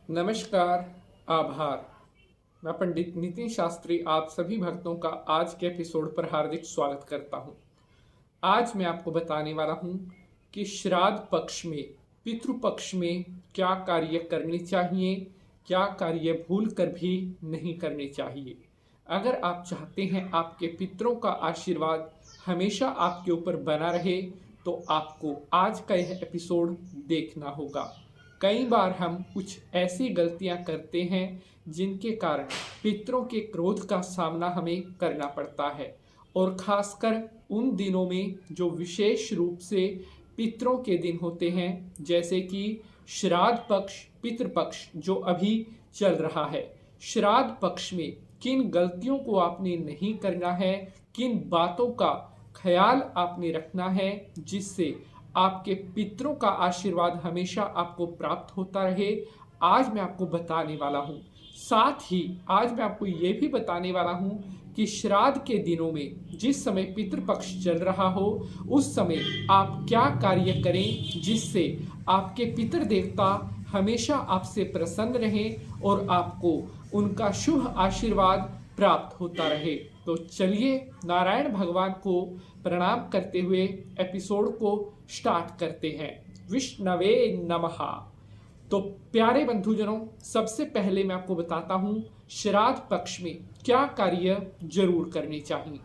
नमस्कार। आभार। मैं पंडित नितिन शास्त्री आप सभी भक्तों का आज के एपिसोड पर हार्दिक स्वागत करता हूं। आज मैं आपको बताने वाला हूं कि श्राद्ध पक्ष में, पितृपक्ष में क्या कार्य करने चाहिए, क्या कार्य भूल कर भी नहीं करने चाहिए। अगर आप चाहते हैं आपके पितरों का आशीर्वाद हमेशा आपके ऊपर बना रहे तो आपको आज का यह एपिसोड देखना होगा। कई बार हम कुछ ऐसी गलतियां करते हैं जिनके कारण पितरों के क्रोध का सामना हमें करना पड़ता है, और खासकर उन दिनों में जो विशेष रूप से पितरों के दिन होते हैं, जैसे कि श्राद्ध पक्ष, पितृपक्ष जो अभी चल रहा है। श्राद्ध पक्ष में किन गलतियों को आपने नहीं करना है, किन बातों का ख्याल आपने रखना है जिससे आपके पितरों का आशीर्वाद हमेशा आपको प्राप्त होता रहे, आज मैं आपको बताने वाला हूँ। साथ ही आज मैं आपको ये भी बताने वाला हूँ कि श्राद्ध के दिनों में जिस समय पितृपक्ष चल रहा हो उस समय आप क्या कार्य करें जिससे आपके पितृ देवता हमेशा आपसे प्रसन्न रहें और आपको उनका शुभ आशीर्वाद प्राप्त होता रहे। तो चलिए नारायण भगवान को प्रणाम करते हुए एपिसोड को स्टार्ट करते हैं। विष्णवे नमः। तो प्यारे बंधुजनों, सबसे पहले मैं आपको बताता हूं श्राद्ध पक्ष में क्या कार्य जरूर करने चाहिए।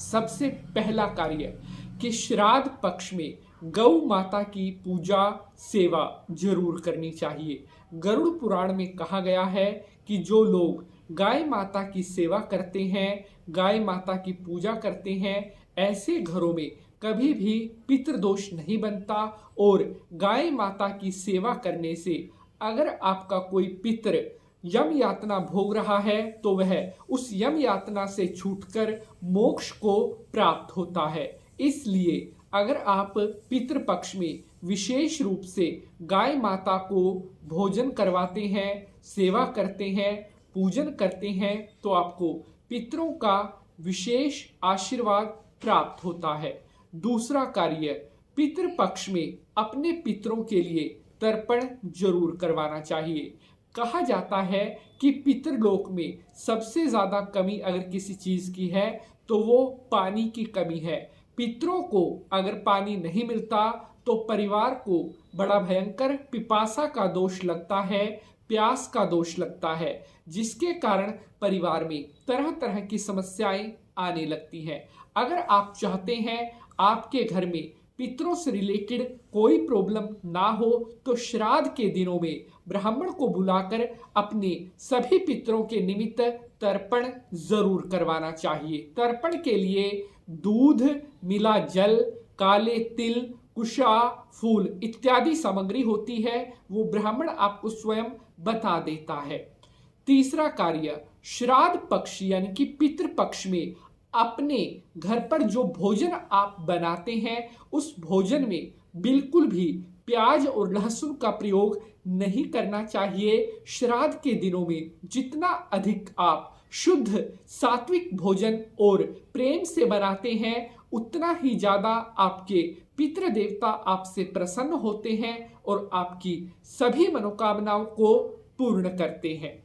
सबसे पहला कार्य कि श्राद्ध पक्ष में गौ माता की पूजा सेवा जरूर करनी चाहिए। गरुड़ पुराण में कहा गया है कि जो लोग गाय माता की सेवा करते हैं, गाय माता की पूजा करते हैं, ऐसे घरों में कभी भी पितृदोष नहीं बनता। और गाय माता की सेवा करने से अगर आपका कोई पितृ यम यातना भोग रहा है तो वह उस यम यातना से छूटकर मोक्ष को प्राप्त होता है। इसलिए अगर आप पितृपक्ष में विशेष रूप से गाय माता को भोजन करवाते हैं, सेवा करते हैं, पूजन करते हैं तो आपको पितरों का विशेष आशीर्वाद प्राप्त होता है। दूसरा कार्य, पितृपक्ष में अपने पितरों के लिए तर्पण जरूर करवाना चाहिए। कहा जाता है कि पितृलोक में सबसे ज्यादा कमी अगर किसी चीज की है तो वो पानी की कमी है। पितरों को अगर पानी नहीं मिलता तो परिवार को बड़ा भयंकर पिपासा का दोष लगता है, प्यास का दोष लगता है, जिसके कारण परिवार में तरह तरह की समस्याएं आने लगती हैं। अगर आप चाहते हैं आपके घर में पितरों से रिलेटेड कोई प्रॉब्लम ना हो तो श्राद्ध के दिनों में ब्राह्मण को बुलाकर अपने सभी पितरों के निमित्त तर्पण जरूर करवाना चाहिए। तर्पण के लिए दूध, मिला जल, काले तिल, कुशा, फूल इत्यादि सामग्री होती है, वो ब्राह्मण आपको स्वयं बता देता है। तीसरा कार्य, श्राद्ध पक्ष यानी कि पितृपक्ष में अपने घर पर जो भोजन आप बनाते हैं उस भोजन में बिल्कुल भी प्याज और लहसुन का प्रयोग नहीं करना चाहिए। श्राद्ध के दिनों में जितना अधिक आप शुद्ध सात्विक भोजन और प्रेम से बनाते हैं उतना ही ज्यादा आपके पितृ देवता आपसे प्रसन्न होते हैं और आपकी सभी मनोकामनाओं को पूर्ण करते हैं।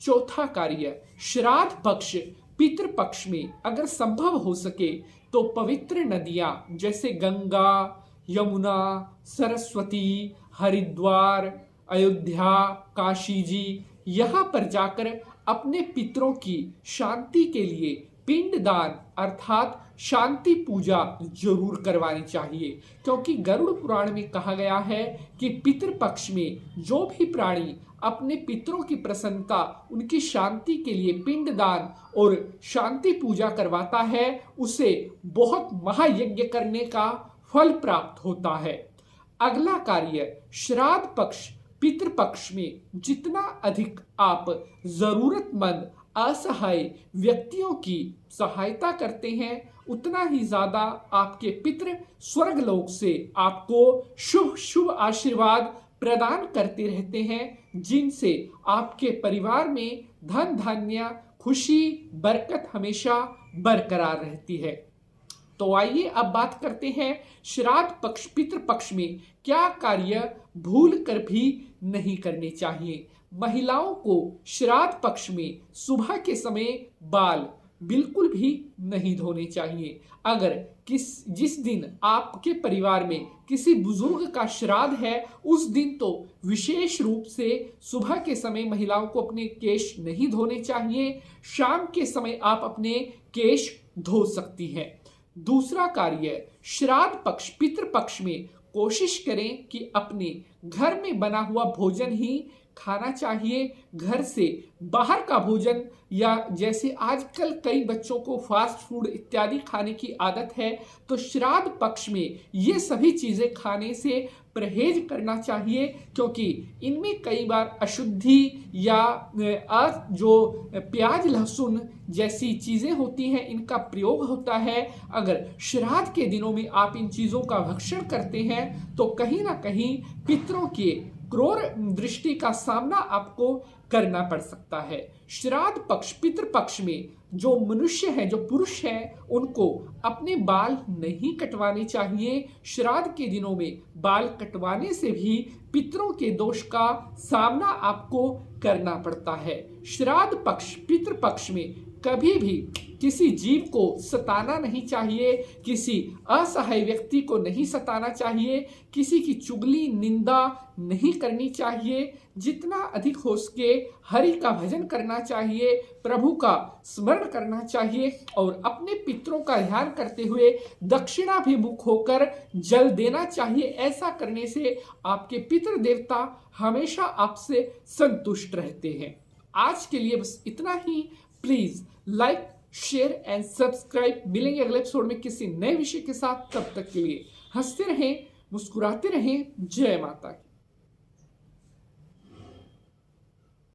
चौथा कार्य, श्राद्ध पक्ष पितृपक्ष में अगर संभव हो सके तो पवित्र नदियां जैसे गंगा, यमुना, सरस्वती, हरिद्वार, अयोध्या, काशी जी, यहाँ पर जाकर अपने पितरों की शांति के लिए पिंडदान अर्थात शांति पूजा जरूर करवानी चाहिए। क्योंकि गरुड़ पुराण में कहा गया है कि पितृपक्ष में जो भी प्राणी अपने पितरों की प्रसन्नता, उनकी शांति के लिए पिंडदान और शांति पूजा करवाता है उसे बहुत महायज्ञ करने का फल प्राप्त होता है। अगला कार्य, श्राद्ध पक्ष पितृपक्ष में जितना अधिक आप जरूरतमंद असहाय व्यक्तियों की सहायता करते हैं उतना ही ज्यादा आपके पितृ स्वर्गलोक से आपको शुभ शुभ आशीर्वाद प्रदान करते रहते हैं, जिनसे आपके परिवार में धन धान्य, खुशी, बरकत हमेशा बरकरार रहती है। तो आइए अब बात करते हैं श्राद्ध पक्ष पितृपक्ष में क्या कार्य भूल कर भी नहीं करने चाहिए। महिलाओं को श्राद्ध पक्ष में सुबह के समय बाल बिल्कुल भी नहीं धोने चाहिए। अगर जिस दिन आपके परिवार में किसी बुजुर्ग का श्राद्ध है उस दिन तो विशेष रूप से सुबह के समय महिलाओं को अपने केश नहीं धोने चाहिए। शाम के समय आप अपने केश धो सकती हैं। दूसरा कार्य श्राद्ध पक्ष पितृपक्ष में कोशिश करें कि अपने घर में बना हुआ भोजन ही खाना चाहिए। घर से बाहर का भोजन या जैसे आजकल कई बच्चों को फास्ट फूड इत्यादि खाने की आदत है तो श्राद्ध पक्ष में ये सभी चीजें खाने से परहेज करना चाहिए, क्योंकि इनमें कई बार अशुद्धि या जो प्याज लहसुन जैसी चीजें होती हैं इनका प्रयोग होता है। अगर श्राद्ध के दिनों में आप इन चीजों का भक्षण करते हैं तो कहीं ना कहीं पितरों के क्रूर दृष्टि का सामना आपको करना पड़ सकता है। श्राद्ध पक्ष पितृपक्ष में जो मनुष्य है, जो पुरुष है, उनको अपने बाल नहीं कटवाने चाहिए। श्राद्ध के दिनों में बाल कटवाने से भी पितरों के दोष का सामना आपको करना पड़ता है। श्राद्ध पक्ष पितृपक्ष में कभी भी किसी जीव को सताना नहीं चाहिए, किसी असहाय व्यक्ति को नहीं सताना चाहिए, किसी की चुगली निंदा नहीं करनी चाहिए। जितना अधिक हो सके हरि का भजन करना चाहिए, प्रभु का स्मरण करना चाहिए और अपने पितरों का ध्यान करते हुए दक्षिणाभिमुख होकर जल देना चाहिए। ऐसा करने से आपके पितृ देवता हमेशा आपसे संतुष्ट रहते हैं। आज के लिए बस इतना ही। Please like share and subscribe. मिलेंगे अगले एपिसोड में किसी नए विषय के साथ। तब तक के लिए हंसते रहें, मुस्कुराते रहें। जय माता की।